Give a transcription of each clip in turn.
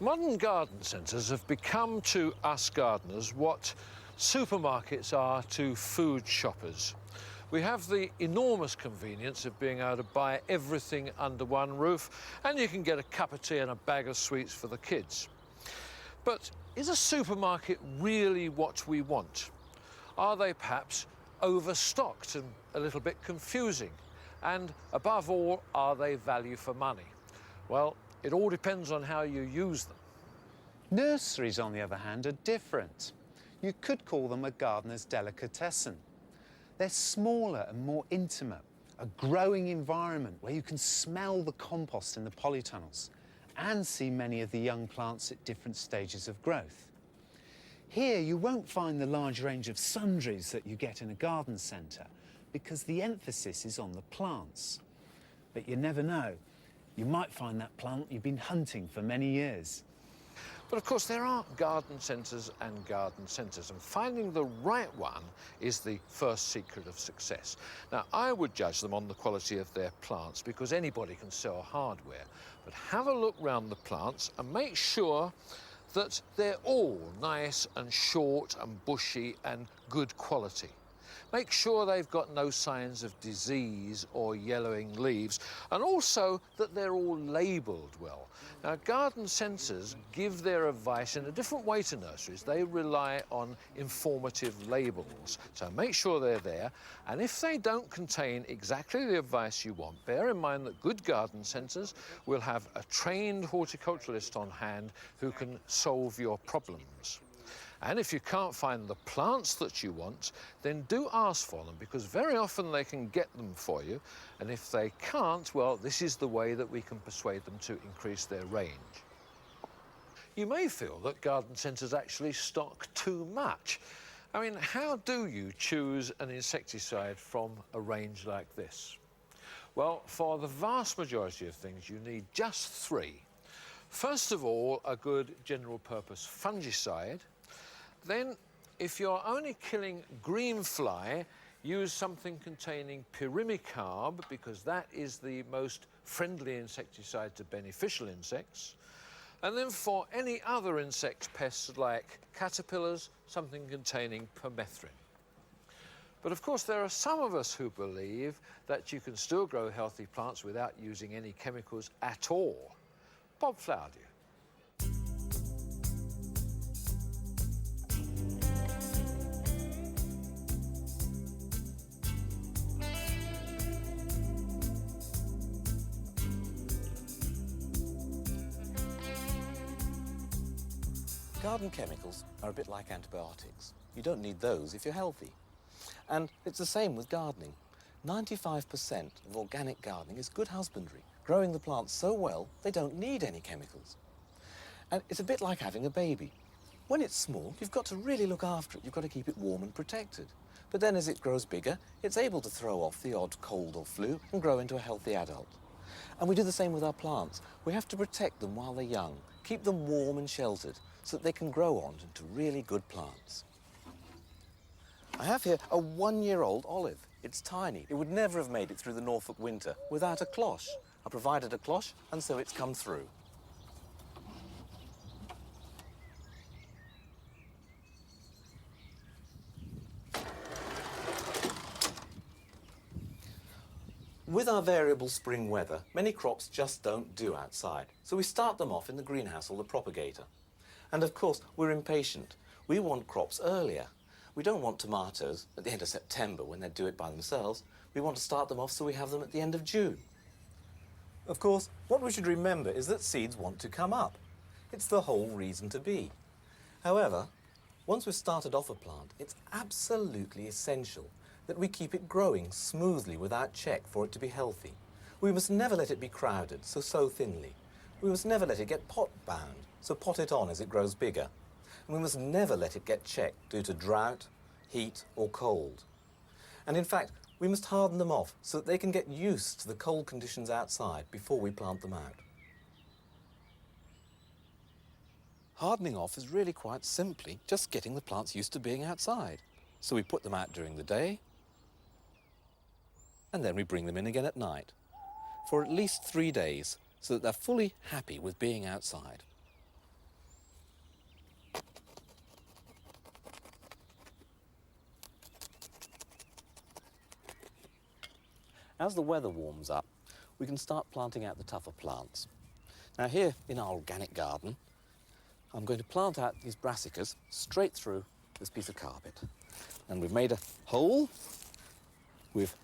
Modern garden centres have become to us gardeners what supermarkets are to food shoppers. We have the enormous convenience of being able to buy everything under one roof, and you can get a cup of tea and a bag of sweets for the kids. But is a supermarket really what we want? Are they perhaps overstocked and a little bit confusing? And above all, are they value for money? Well, it all depends on how you use them. Nurseries, on the other hand, are different. You could call them a gardener's delicatessen. They're smaller and more intimate, a growing environment where you can smell the compost in the polytunnels and see many of the young plants at different stages of growth. Here, you won't find the large range of sundries that you get in a garden centre because the emphasis is on the plants. But you never know. You might find that plant you've been hunting for many years. But of course, there are garden centres and garden centres, and finding the right one is the first secret of success. Now, I would judge them on the quality of their plants because anybody can sell hardware. But have a look round the plants and make sure that they're all nice and short and bushy and good quality. Make sure they've got no signs of disease or yellowing leaves, and also that they're all labelled well. Now, garden centres give their advice in a different way to nurseries. They rely on informative labels, so make sure they're there. And if they don't contain exactly the advice you want, bear in mind that good garden centres will have a trained horticulturalist on hand who can solve your problems. And if you can't find the plants that you want, then do ask for them, because very often they can get them for you. And if they can't, well, this is the way that we can persuade them to increase their range. You may feel that garden centres actually stock too much. I mean, how do you choose an insecticide from a range like this? Well, for the vast majority of things, you need just 3. First of all, a good general-purpose fungicide. Then, if you're only killing green fly, use something containing pyrimicarb, because that is the most friendly insecticide to beneficial insects. And then for any other insect pests like caterpillars, something containing permethrin. But of course, there are some of us who believe that you can still grow healthy plants without using any chemicals at all. Bob Flowerdew. Garden chemicals are a bit like antibiotics. You don't need those if you're healthy. And it's the same with gardening. 95% of organic gardening is good husbandry, growing the plants so well they don't need any chemicals. And it's a bit like having a baby. When it's small, you've got to really look after it. You've got to keep it warm and protected. But then as it grows bigger, it's able to throw off the odd cold or flu and grow into a healthy adult. And we do the same with our plants. We have to protect them while they're young, keep them warm and sheltered, so that they can grow on into really good plants. I have here a 1-year-old olive. It's tiny. It would never have made it through the Norfolk winter without a cloche. I provided a cloche, and so it's come through. With our variable spring weather, many crops just don't do outside, so we start them off in the greenhouse or the propagator. And of course, we're impatient. We want crops earlier. We don't want tomatoes at the end of September when they do it by themselves. We want to start them off so we have them at the end of June. Of course, what we should remember is that seeds want to come up. It's the whole reason to be. However, once we've started off a plant, it's absolutely essential that we keep it growing smoothly without check for it to be healthy. We must never let it be crowded, so sow thinly. We must never let it get pot-bound, so pot it on as it grows bigger. And we must never let it get checked due to drought, heat or cold. And in fact, we must harden them off so that they can get used to the cold conditions outside before we plant them out. Hardening off is really quite simply just getting the plants used to being outside. So we put them out during the day, and then we bring them in again at night for at least 3 days so that they're fully happy with being outside. As the weather warms up, we can start planting out the tougher plants. Now here in our organic garden, I'm going to plant out these brassicas straight through this piece of carpet. And we've made a hole, we've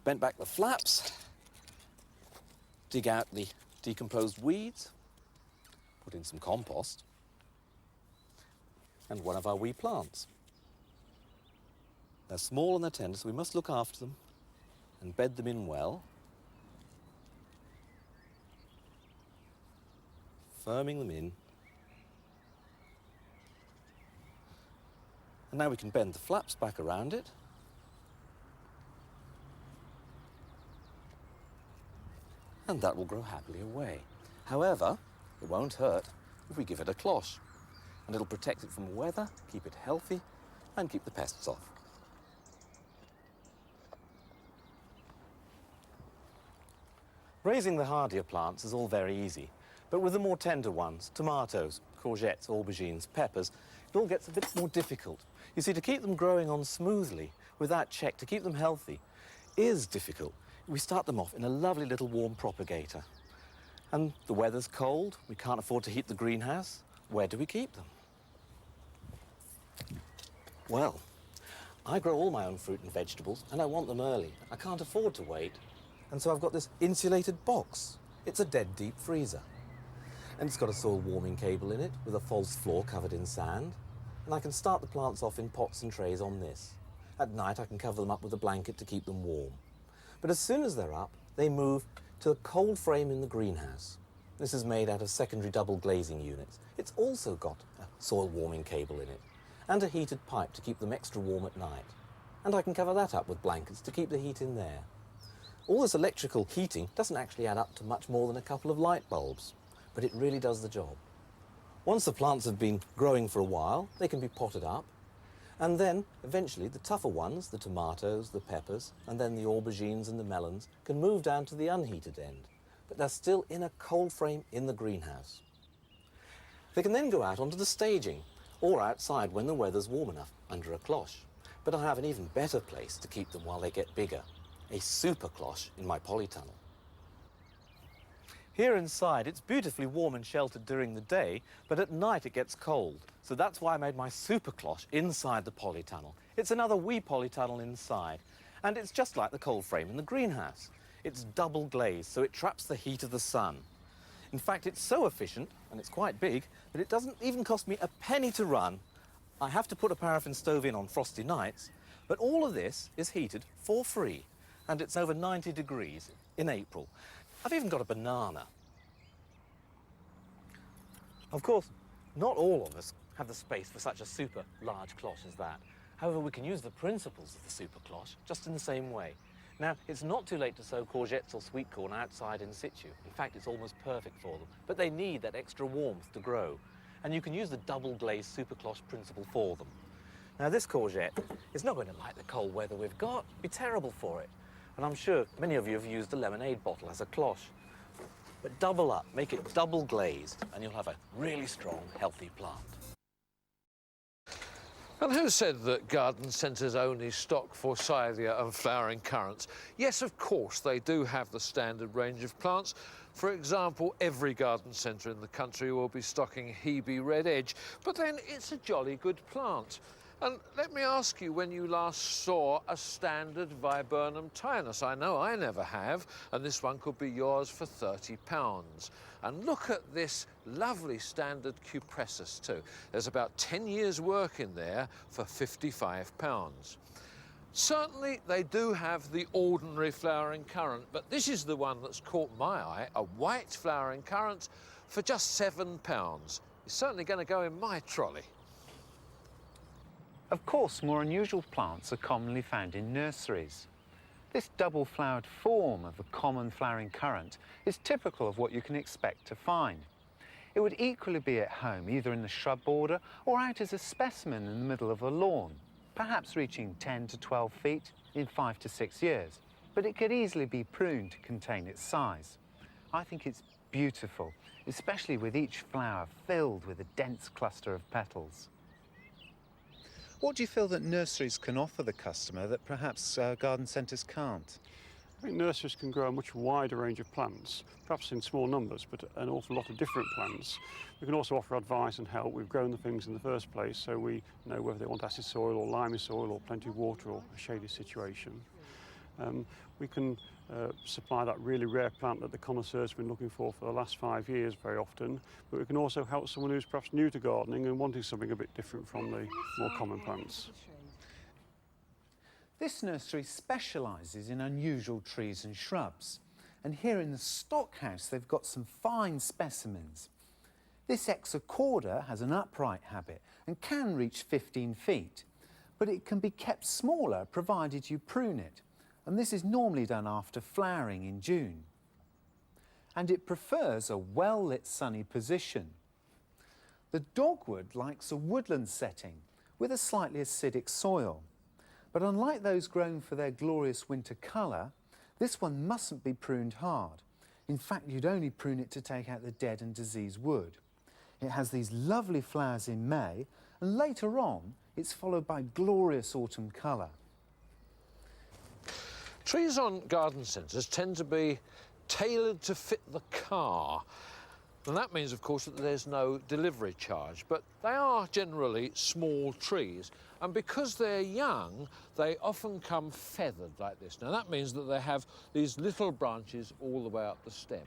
bent back the flaps, dig out the decomposed weeds, put in some compost, and one of our wee plants. They're small and they're tender, so we must look after them and bed them in well, firming them in. And now we can bend the flaps back around it. And that will grow happily away. However, it won't hurt if we give it a cloche. And it'll protect it from weather, keep it healthy, and keep the pests off. Raising the hardier plants is all very easy, but with the more tender ones, tomatoes, courgettes, aubergines, peppers, it all gets a bit more difficult. You see, to keep them growing on smoothly, without check, to keep them healthy, is difficult. We start them off in a lovely little warm propagator. And the weather's cold, we can't afford to heat the greenhouse. Where do we keep them? Well, I grow all my own fruit and vegetables, and I want them early. I can't afford to wait. And so I've got this insulated box. It's a dead deep freezer. And it's got a soil warming cable in it with a false floor covered in sand. And I can start the plants off in pots and trays on this. At night I can cover them up with a blanket to keep them warm. But as soon as they're up, they move to a cold frame in the greenhouse. This is made out of secondary double glazing units. It's also got a soil warming cable in it and a heated pipe to keep them extra warm at night. And I can cover that up with blankets to keep the heat in there. All this electrical heating doesn't actually add up to much more than a couple of light bulbs, but it really does the job. Once the plants have been growing for a while, they can be potted up, and then eventually the tougher ones, the tomatoes, the peppers, and then the aubergines and the melons, can move down to the unheated end, but they're still in a cold frame in the greenhouse. They can then go out onto the staging, or outside when the weather's warm enough, under a cloche. But I have an even better place to keep them while they get bigger, a super cloche in my polytunnel. Here inside, it's beautifully warm and sheltered during the day, but at night it gets cold. So that's why I made my super cloche inside the polytunnel. It's another wee polytunnel inside, and it's just like the cold frame in the greenhouse. It's double glazed, so it traps the heat of the sun. In fact, it's so efficient, and it's quite big, that it doesn't even cost me a penny to run. I have to put a paraffin stove in on frosty nights, but all of this is heated for free, and it's over 90 degrees in April. I've even got a banana. Of course, not all of us have the space for such a super large cloche as that. However, we can use the principles of the super cloche just in the same way. Now, it's not too late to sow courgettes or sweet corn outside in situ. In fact, it's almost perfect for them. But they need that extra warmth to grow. And you can use the double glazed super cloche principle for them. Now, this courgette is not going to like the cold weather we've got. It'd be terrible for it. And I'm sure many of you have used a lemonade bottle as a cloche. But double up, make it double glazed, and you'll have a really strong, healthy plant. And who said that garden centres only stock forsythia and flowering currants? Yes, of course, they do have the standard range of plants. For example, every garden centre in the country will be stocking Hebe Red Edge, but then it's a jolly good plant. And let me ask you when you last saw a standard Viburnum tinus. I know I never have, and this one could be yours for £30. And look at this lovely standard cupressus too. There's about 10 years' work in there for £55. Certainly they do have the ordinary flowering currant, but this is the one that's caught my eye, a white flowering currant for just £7. It's certainly going to go in my trolley. Of course, more unusual plants are commonly found in nurseries. This double-flowered form of the common flowering currant is typical of what you can expect to find. It would equally be at home, either in the shrub border or out as a specimen in the middle of a lawn, perhaps reaching 10 to 12 feet in 5 to 6 years. But it could easily be pruned to contain its size. I think it's beautiful, especially with each flower filled with a dense cluster of petals. What do you feel that nurseries can offer the customer that perhaps garden centres can't? I think nurseries can grow a much wider range of plants, perhaps in small numbers, but an awful lot of different plants. We can also offer advice and help. We've grown the things in the first place, so we know whether they want acid soil or limey soil or plenty of water or a shady situation. We can supply that really rare plant that the connoisseurs have been looking for the last 5 years very often, but we can also help someone who's perhaps new to gardening and wanting something a bit different from the more common plants. This nursery specialises in unusual trees and shrubs, and here in the stockhouse they've got some fine specimens. This Exocorda has an upright habit and can reach 15 feet, but it can be kept smaller provided you prune it, and this is normally done after flowering in June. And it prefers a well-lit sunny position. The dogwood likes a woodland setting with a slightly acidic soil. But unlike those grown for their glorious winter colour, this one mustn't be pruned hard. In fact, you'd only prune it to take out the dead and diseased wood. It has these lovely flowers in May, and later on, it's followed by glorious autumn colour. Trees on garden centres tend to be tailored to fit the car. And that means, of course, that there's no delivery charge, but they are generally small trees. And because they're young, they often come feathered like this. Now, that means that they have these little branches all the way up the stem.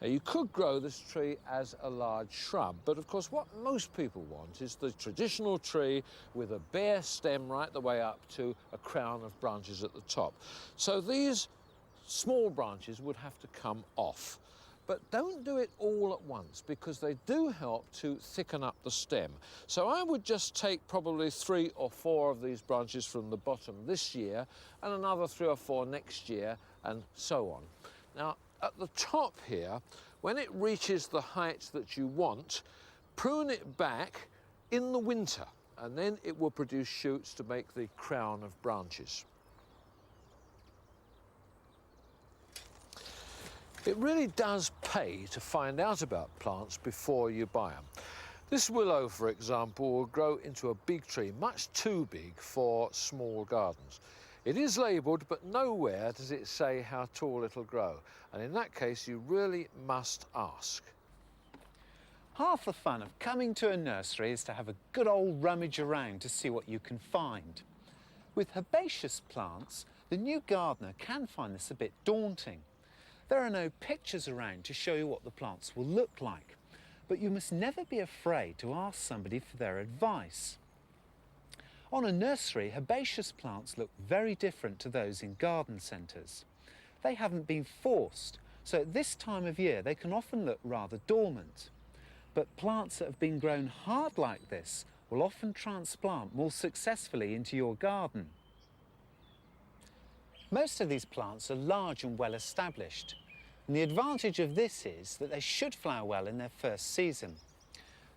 Now, you could grow this tree as a large shrub, but of course, what most people want is the traditional tree with a bare stem right the way up to a crown of branches at the top. So these small branches would have to come off. But don't do it all at once, because they do help to thicken up the stem. So I would just take probably 3 or 4 of these branches from the bottom this year and another 3 or 4 next year, and so on. Now, at the top here, when it reaches the height that you want, prune it back in the winter, and then it will produce shoots to make the crown of branches. It really does pay to find out about plants before you buy them. This willow, for example, will grow into a big tree, much too big for small gardens. It is labelled, but nowhere does it say how tall it'll grow. And in that case, you really must ask. Half the fun of coming to a nursery is to have a good old rummage around to see what you can find. With herbaceous plants, the new gardener can find this a bit daunting. There are no pictures around to show you what the plants will look like, but you must never be afraid to ask somebody for their advice. On a nursery, herbaceous plants look very different to those in garden centres. They haven't been forced, so at this time of year they can often look rather dormant. But plants that have been grown hard like this will often transplant more successfully into your garden. Most of these plants are large and well established, and the advantage of this is that they should flower well in their first season.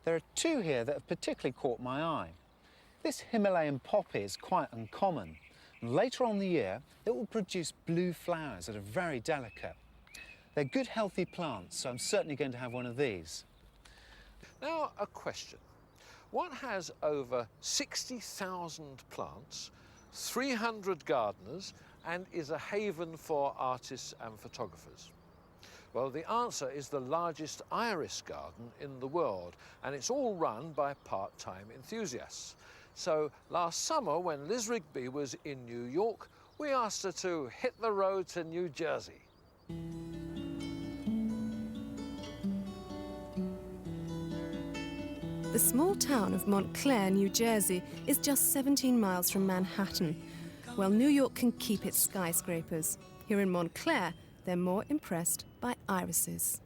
There are 2 here that have particularly caught my eye. This Himalayan poppy is quite uncommon, and later on in the year it will produce blue flowers that are very delicate. They're good healthy plants, so I'm certainly going to have one of these. Now, a question. What has over 60,000 plants, 300 gardeners, and is a haven for artists and photographers? Well, the answer is the largest iris garden in the world, and it's all run by part-time enthusiasts. So last summer, when Liz Rigbey was in New York, we asked her to hit the road to New Jersey. The small town of Montclair, New Jersey, is just 17 miles from Manhattan. While New York can keep its skyscrapers, here in Montclair, they're more impressed by irises.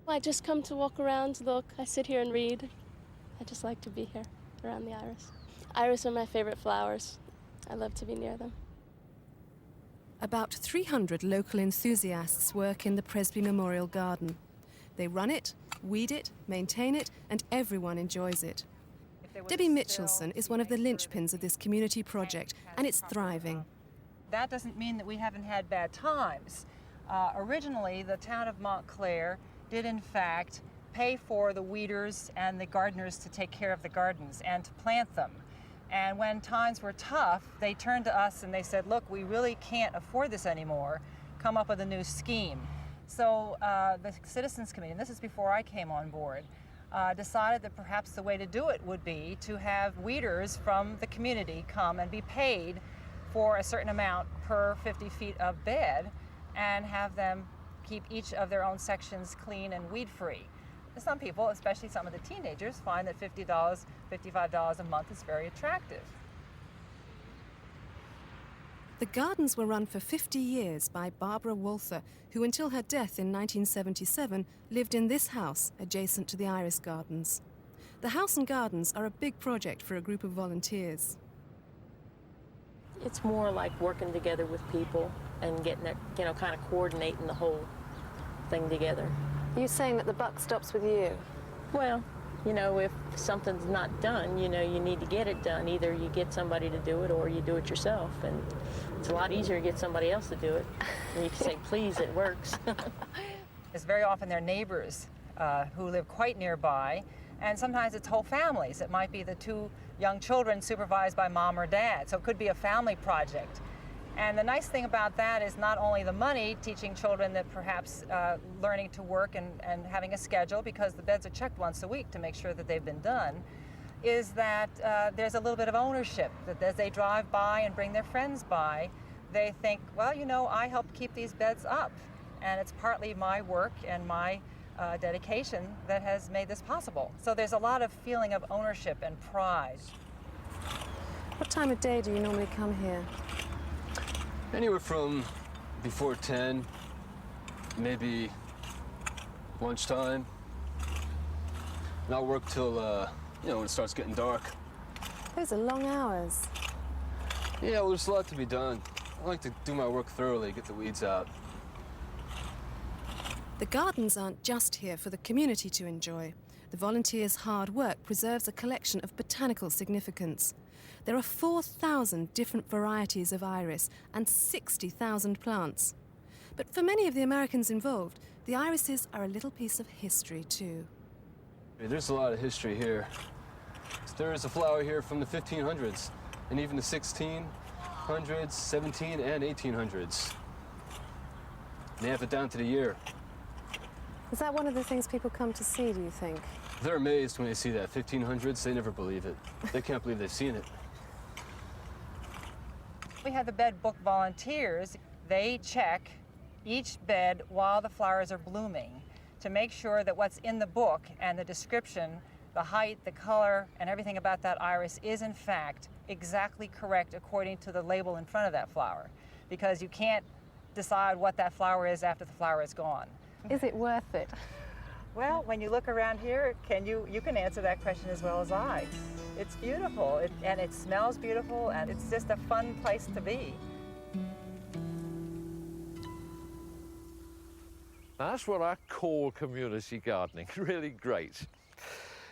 I just come to walk around, look, I sit here and read. I just like to be here, around the iris. Iris are my favorite flowers. I love to be near them. About 300 local enthusiasts work in the Presby Memorial Garden. They run it, weed it, maintain it, and everyone enjoys it. Debbie Mitchelson is one of the linchpins of this community project, and it's thriving. That doesn't mean that we haven't had bad times. Originally, the town of Montclair did in fact pay for the weeders and the gardeners to take care of the gardens and to plant them. And when times were tough, they turned to us and they said, look, we really can't afford this anymore. Come up with a new scheme. So the Citizens Committee, and this is before I came on board, decided that perhaps the way to do it would be to have weeders from the community come and be paid for a certain amount per 50 feet of bed and have them keep each of their own sections clean and weed-free. Some people, especially some of the teenagers, find that $50, $55 a month is very attractive. The gardens were run for 50 years by Barbara Walther, who until her death in 1977 lived in this house adjacent to the Iris Gardens. The house and gardens are a big project for a group of volunteers. It's more like working together with people and getting it, kind of coordinating the whole thing together. Are you saying that the buck stops with you? Well, if something's not done, you need to get it done. Either you get somebody to do it or you do it yourself. And it's a lot easier to get somebody else to do it. And you can say, please, it works. It's very often their neighbors who live quite nearby, and sometimes it's whole families. It might be the two young children supervised by mom or dad, so it could be a family project. And the nice thing about that is not only the money, teaching children that perhaps learning to work and having a schedule, because the beds are checked once a week to make sure that they've been done, is that there's a little bit of ownership, that as they drive by and bring their friends by, they think, well, I helped keep these beds up, and it's partly my work and my dedication that has made this possible. So there's a lot of feeling of ownership and pride. What time of day do you normally come here? Anywhere from before 10, maybe lunchtime. And I'll work till, when it starts getting dark. Those are long hours. Yeah, well, there's a lot to be done. I like to do my work thoroughly, get the weeds out. The gardens aren't just here for the community to enjoy. The volunteers' hard work preserves a collection of botanical significance. There are 4,000 different varieties of iris and 60,000 plants. But for many of the Americans involved, the irises are a little piece of history too. There's a lot of history here. There is a flower here from the 1500s, and even the 1600s, 17 and 1800s. They have it down to the year. Is that one of the things people come to see, do you think? They're amazed when they see that 1500s. They never believe it. They can't believe they've seen it. We have the bed book volunteers. They check each bed while the flowers are blooming to make sure that what's in the book and the description, the height, the color, and everything about that iris is in fact exactly correct according to the label in front of that flower, because you can't decide what that flower is after the flower is gone. Is it worth it? Well, when you look around here, you can answer that question as well as I. It's beautiful, and it smells beautiful, and it's just a fun place to be. That's what I call community gardening. Really great.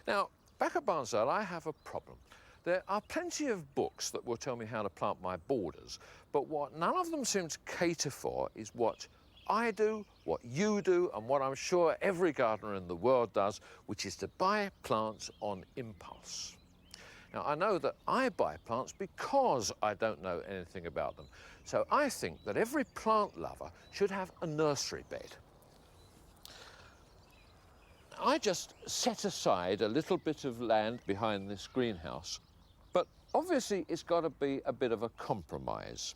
Now, back at Barnsdale, I have a problem. There are plenty of books that will tell me how to plant my borders, but what none of them seem to cater for is what I do, what you do, and what I'm sure every gardener in the world does, which is to buy plants on impulse. Now, I know that I buy plants because I don't know anything about them. So I think that every plant lover should have a nursery bed. I just set aside a little bit of land behind this greenhouse, but obviously it's got to be a bit of a compromise.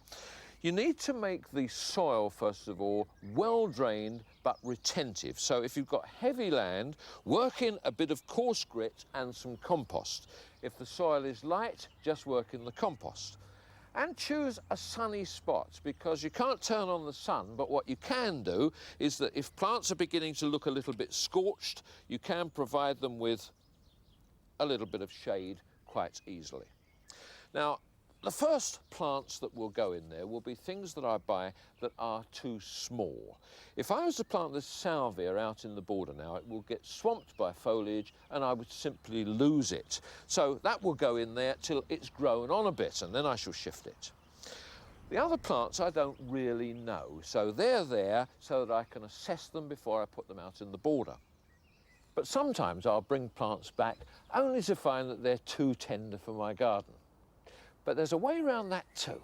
You need to make the soil, first of all, well-drained but retentive. So if you've got heavy land, work in a bit of coarse grit and some compost. If the soil is light, just work in the compost. And choose a sunny spot, because you can't turn on the sun, but what you can do is that if plants are beginning to look a little bit scorched, you can provide them with a little bit of shade quite easily. Now, the first plants that will go in there will be things that I buy that are too small. If I was to plant this salvia out in the border now, it will get swamped by foliage and I would simply lose it. So that will go in there till it's grown on a bit, and then I shall shift it. The other plants I don't really know, so they're there so that I can assess them before I put them out in the border. But sometimes I'll bring plants back only to find that they're too tender for my garden. But there's a way around that too.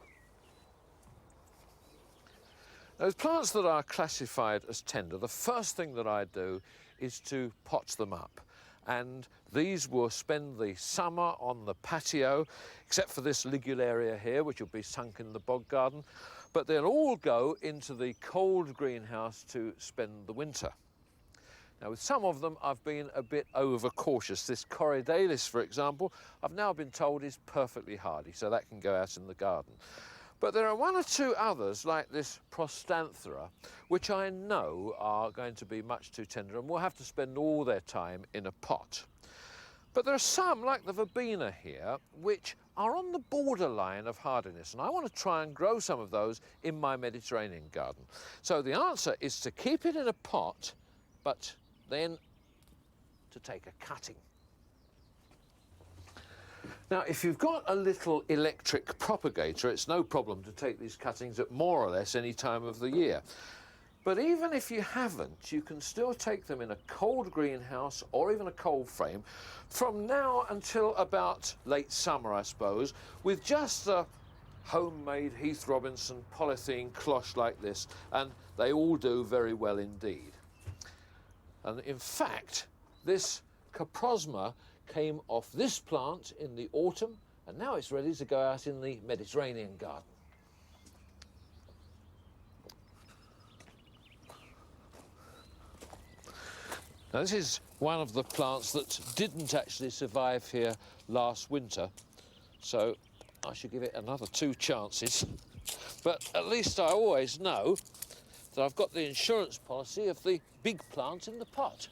Those plants that are classified as tender, the first thing that I do is to pot them up. And these will spend the summer on the patio, except for this ligularia here, which will be sunk in the bog garden. But they'll all go into the cold greenhouse to spend the winter. Now, with some of them, I've been a bit overcautious. This Corridalis, for example, I've now been told is perfectly hardy, so that can go out in the garden. But there are one or two others, like this Prostanthera, which I know are going to be much too tender and will have to spend all their time in a pot. But there are some, like the Verbena here, which are on the borderline of hardiness, and I want to try and grow some of those in my Mediterranean garden. So the answer is to keep it in a pot, but then to take a cutting. Now, if you've got a little electric propagator, it's no problem to take these cuttings at more or less any time of the year. But even if you haven't, you can still take them in a cold greenhouse or even a cold frame from now until about late summer, I suppose, with just a homemade Heath Robinson polythene cloche like this, and they all do very well indeed. And in fact, this Coprosma came off this plant in the autumn, and now it's ready to go out in the Mediterranean garden. Now, this is one of the plants that didn't actually survive here last winter, so I should give it another 2 chances. But at least I always know that I've got the insurance policy of the big plant in the pot.